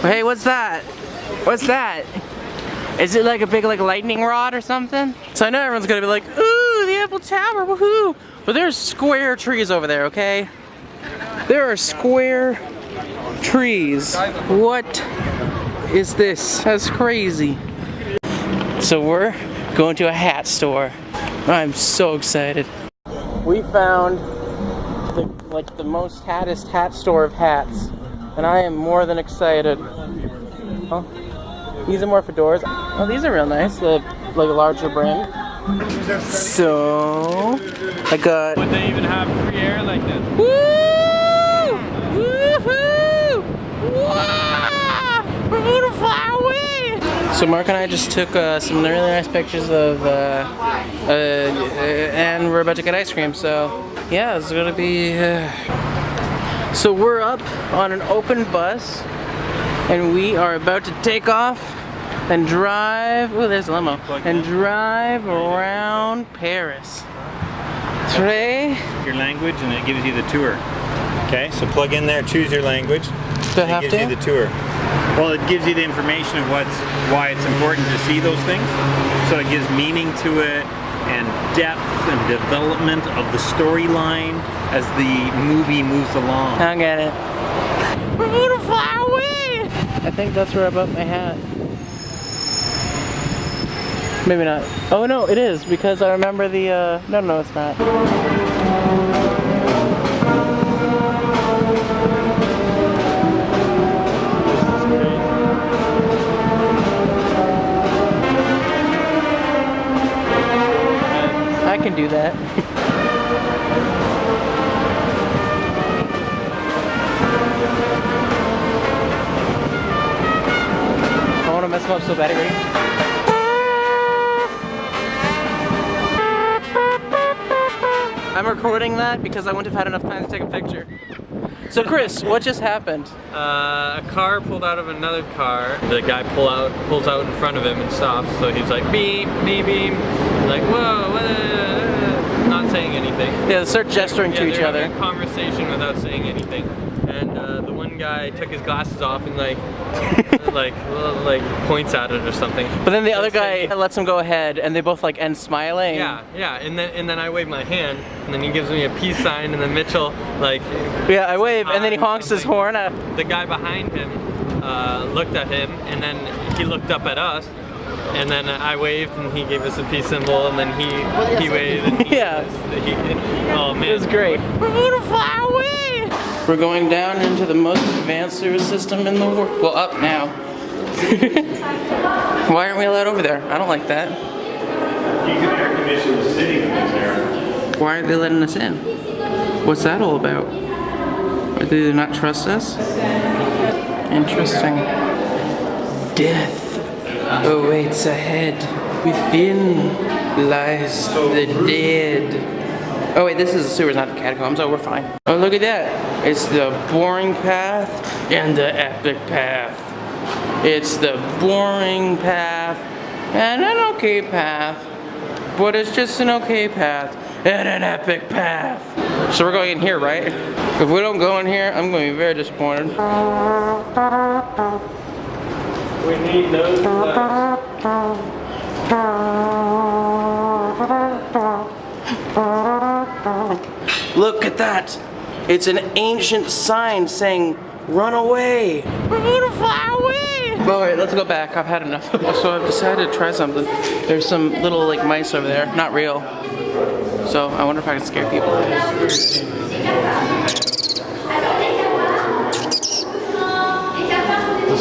Hey, what's that? What's that? Is it like a big like lightning rod or something? So I know everyone's gonna be like, ooh, the Eiffel Tower, woohoo! But there's square trees over there, okay? There are square trees. What is this? That's crazy. So we're going to a hat store. I'm so excited. We found the most hattest hat store of hats, and I am more than excited. Oh, these are more fedoras. Oh, these are real nice. The like a larger brim. So I got. Would they even have free air like this? Woo! Woohoo! Wow! We're gonna fly away! So Mark and I just took some really nice pictures of, and we're about to get ice cream. So yeah, it's gonna be. So we're up on an open bus, and we are about to take off and drive. Oh, there's a limo. And drive around Paris. Today. Your language, and it gives you the tour. Okay, so plug in there, choose your language. Do I have it gives to? you the tour. Well, it gives you the information of why it's important to see those things. So it gives meaning to it, and depth and development of the storyline as the movie moves along. I get it. We're gonna fly away! I think that's where I bought my hat. Maybe not. Oh no, it is, because I remember the, no, it's not. I can do that. I want to mess them up so bad. Ready? I'm recording that because I wouldn't have had enough time to take a picture. So Chris, what just happened? A car pulled out of another car. The guy pulls out in front of him and stops. So he's like, beep, beep, beep. Like, whoa, not saying anything. Yeah, they start gesturing to each other. A conversation without saying anything. And the one guy took his glasses off and like points at it or something. But then the other guy lets him go ahead, and they both like end smiling. Yeah, and then I wave my hand, and then he gives me a peace sign, and then Mitchell like. Yeah, I wave, and then he honks his horn at. The guy behind him looked at him, and then he looked up at us, and then I waved, and he gave us a peace symbol, and then he waved. And oh man, it was great. We're gonna fly away. We're going down into the most advanced sewer system in the world. Well, up now. Why aren't we allowed over there? I don't like that. You can air condition the city in there. Why aren't they letting us in? What's that all about? Do they not trust us? Interesting. Death awaits ahead. Within lies the dead. Oh wait, this is the sewers, not the catacombs. Oh, we're fine. Oh, look at that. It's the boring path and the epic path. It's the boring path and an okay path. But it's just an okay path and an epic path. So we're going in here, right? If we don't go in here, I'm going to be very disappointed. we need those flags. Look at that! It's an ancient sign saying, run away! We're gonna fly away! Alright, let's go back. I've had enough. So I've decided to try something. There's some little like mice over there, not real. So I wonder if I can scare people. The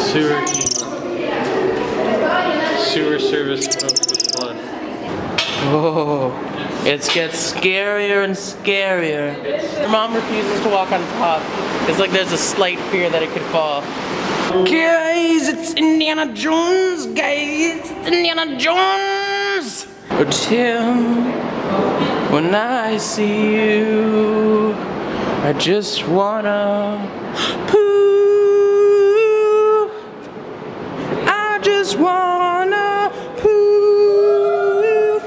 sewer service of the flood. Oh, it gets scarier and scarier. Mom refuses to walk on top. It's like there's a slight fear that it could fall. Guys, it's Indiana Jones, guys, it's Indiana Jones! Oh, Tim, when I see you, I just wanna poo. I just wanna poo.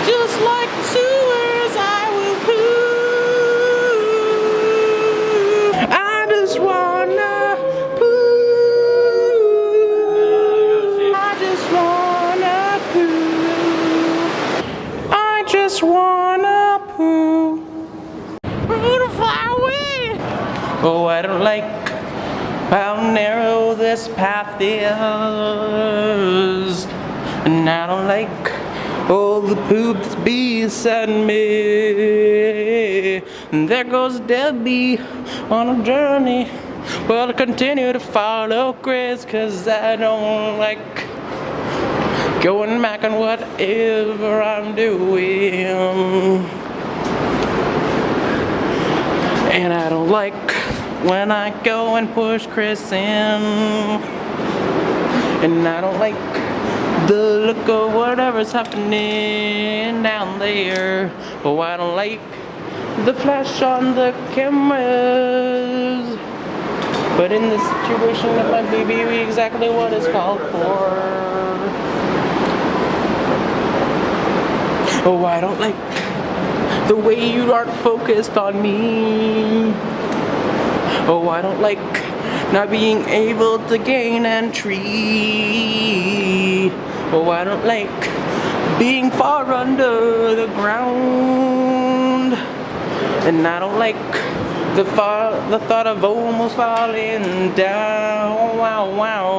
Just like the sewers, I will poo. I just wanna poo. Oh, I don't like how narrow this path is. And I don't like all the poop that's beside me. And there goes Debbie on a journey. Well, I continue to follow Chris, 'cause I don't like going back on whatever I'm doing. And I don't like when I go and push Chris in. And I don't like the look of whatever's happening down there. Oh, I don't like the flash on the cameras. But in this situation, that might be exactly what is called for. Oh, I don't like the way you aren't focused on me. Oh, I don't like not being able to gain entry. Oh, I don't like being far under the ground. And I don't like the thought of almost falling down. Wow, wow.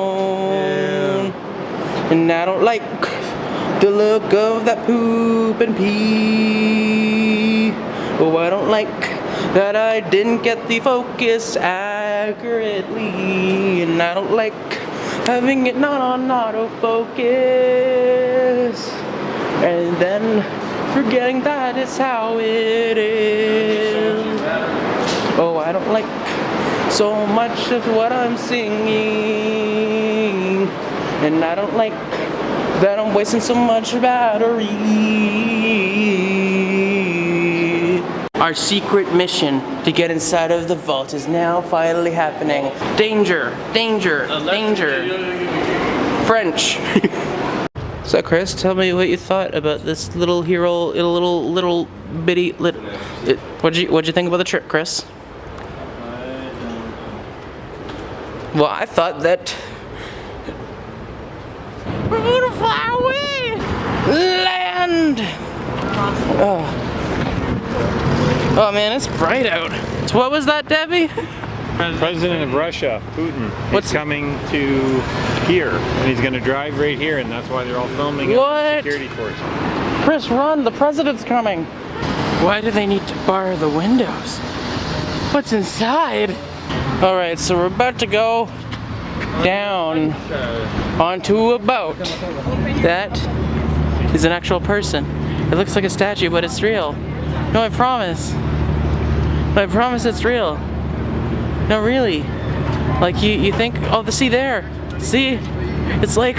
And I don't like the look of that poop and pee. Oh, I don't like that I didn't get the focus accurately. And I don't like having it not on autofocus. And then forgetting that is how it is. Oh, I don't like so much of what I'm singing. And I don't like that I'm wasting so much battery. Our secret mission to get inside of the vault is now finally happening. Danger, danger, danger. French. So Chris, tell me what you thought about this little hero, little bitty. What'd you think about the trip, Chris? Well, I thought that we're gonna fly away, land. Oh man, it's bright out. So what was that, Debbie? President of Russia, Putin, What's is coming to here, and he's going to drive right here, and that's why they're all filming it. What? Security force. Chris, run! The president's coming. Why do they need to bar the windows? What's inside? All right, so we're about to go down onto a boat. That is an actual person. It looks like a statue, but it's real. No, I promise. I promise it's real. No, really. Like you think, oh, see there. See? It's like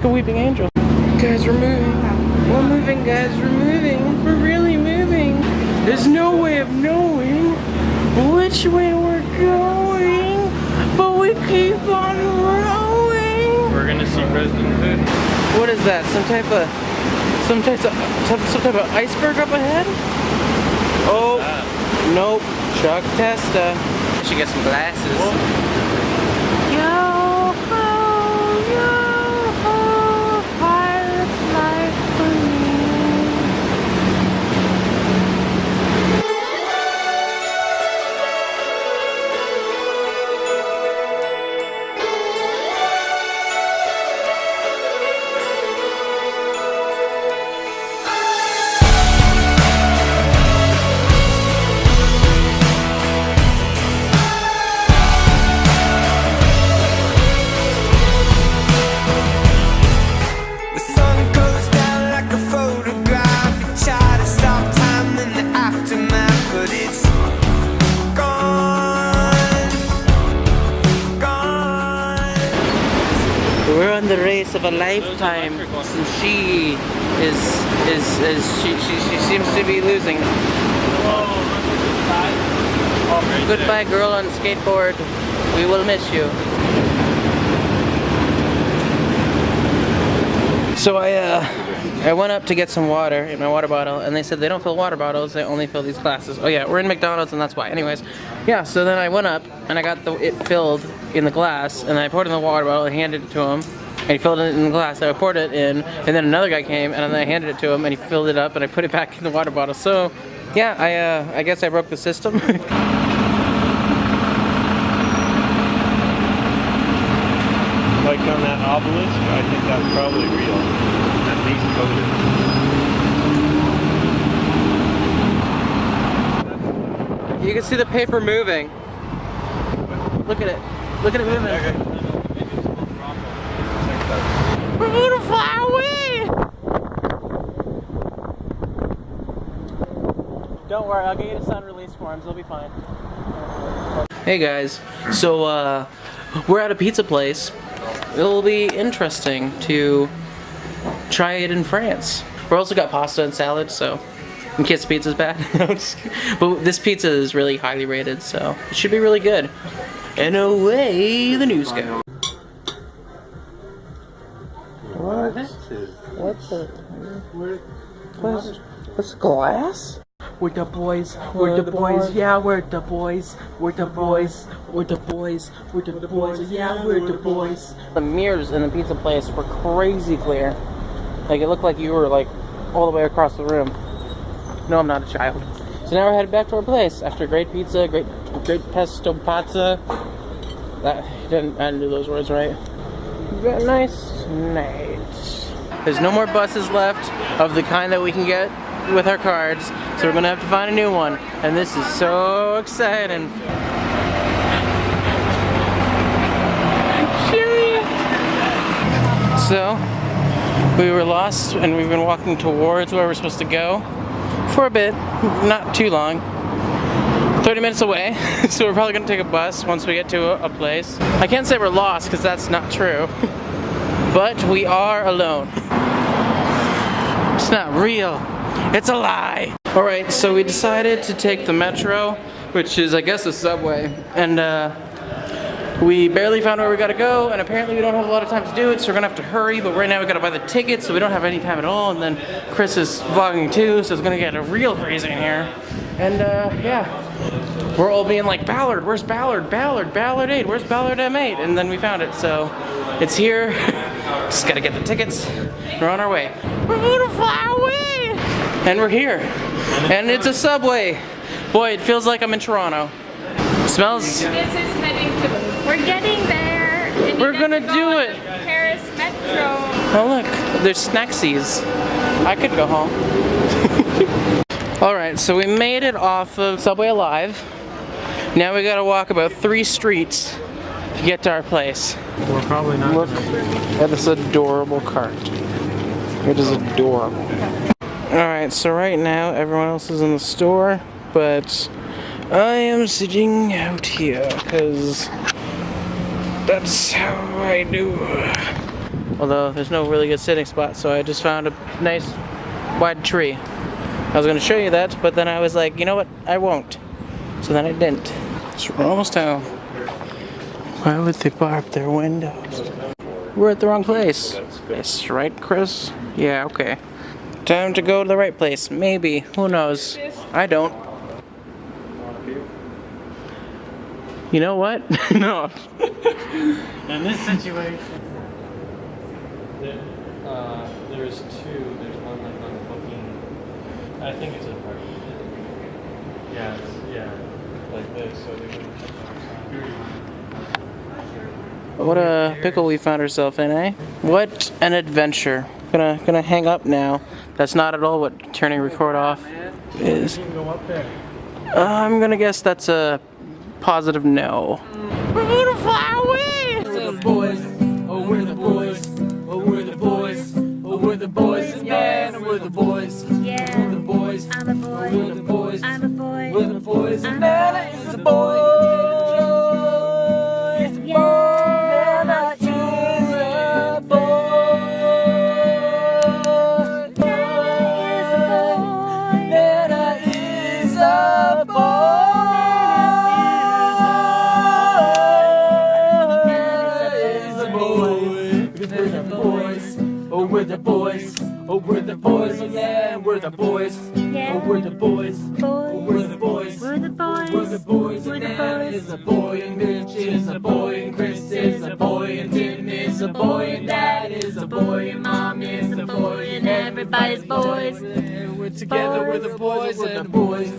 a weeping angel. Guys, we're moving. We're moving, guys. We're moving. We're really moving. There's no way of knowing which way we're going, but we keep on rowing. We're gonna see President Putin. What is that? Some type of iceberg up ahead? Oh, nope. Chuck Testa. I should get some glasses. Yo-ho, yo-ho, pirate's life for me. We're on the race of a lifetime, and she seems to be losing. Goodbye, girl on skateboard. We will miss you. So I went up to get some water in my water bottle, and they said they don't fill water bottles, they only fill these glasses. Oh yeah, we're in McDonald's and that's why. Anyways, yeah, so then I went up and I got it filled in the glass, and I poured it in the water bottle and handed it to him. And he filled it in the glass, and I poured it in, and then another guy came and then I handed it to him and he filled it up and I put it back in the water bottle. So Yeah, I guess I broke the system. Like on that obelisk, I think that's probably real. At least coated. You can see the paper moving. Look at it. Look at it moving. We're gonna fly away! Don't worry, I'll get you to sound release forms. They'll be fine. Hey guys, so we're at a pizza place. It'll be interesting to try it in France. We also got pasta and salad, so in case the pizza's bad. But this pizza is really highly rated, so it should be really good. And away the news go. What? What's glass? We're the boys, we're the boys, yeah, we're the boys, we're the boys, we're the boys, we're the boys, yeah, we're the boys. The mirrors in the pizza place were crazy clear. Like, it looked like you were, like, all the way across the room. No, I'm not a child. So now we're headed back to our place after great pizza, great pesto pizza. I didn't do those words right. Very nice night. There's no more buses left of the kind that we can get with our cards, so we're gonna have to find a new one, and this is so exciting. So we were lost, and we've been walking towards where we're supposed to go for a bit, not too long. 30 minutes away, so we're probably gonna take a bus once we get to a place. I can't say we're lost because that's not true, but we are alone. It's not real. It's a lie. All right, so we decided to take the metro, which is, I guess, a subway, and we barely found where we gotta go, and apparently we don't have a lot of time to do it, so we're gonna have to hurry, but right now we gotta buy the tickets, so we don't have any time at all, and then Chris is vlogging too, so it's gonna get real crazy in here. And yeah, we're all being like, Ballard, where's Ballard? Ballard 8, where's Ballard M8? And then we found it, so it's here. Just gotta get the tickets. We're on our way. We're gonna fly away! And we're here. And it's a subway. Boy, it feels like I'm in Toronto. Smells. This is heading to. We're getting there. And We're gonna do it. Paris Metro. Oh look, there's snacksies. I could go home. Alright, so we made it off of Subway alive. Now we gotta walk about 3 streets to get to our place. We're probably not. Look at this adorable cart. It is adorable. Alright, so right now everyone else is in the store, but I am sitting out here because that's how I do. Although there's no really good sitting spot, so I just found a nice wide tree. I was going to show you that, but then I was like, you know what, I won't. So then I didn't. So we're almost home. Why would they bar up their windows? We're at the wrong place. Yes, right, Chris? Yeah, okay. Time to go to the right place. Maybe. Who knows? I don't. You know what? No. In this situation, there's 2. There's one like on the booking. I think it's a party. Yeah, like this. So they can. What a pickle we found ourselves in, eh? What an adventure. Gonna hang up now. That's not at all what turning record off is. I'm gonna guess that's a positive no. We're gonna fly away! We're the boys, oh we're the boys, oh we're the boys, oh we're the boys, and man, we're the boys, Yeah. we're the boys, I'm a boy. we're the boys, I'm a boy. we're the boys, and Nana is a boy. We're the boys, oh we're the boys, and yeah, we're the boys, Yeah. oh we're the boys, oh Boys. we're the boys, We're the boys. we're the boys, We're and the Dan boys. is a boy, and Mitch is a boy, and Chris is a boy, and Tim is a boy, and Dad is is a boy, your mom is a boy, and everybody's boys. We're together, we're the boys and the boys.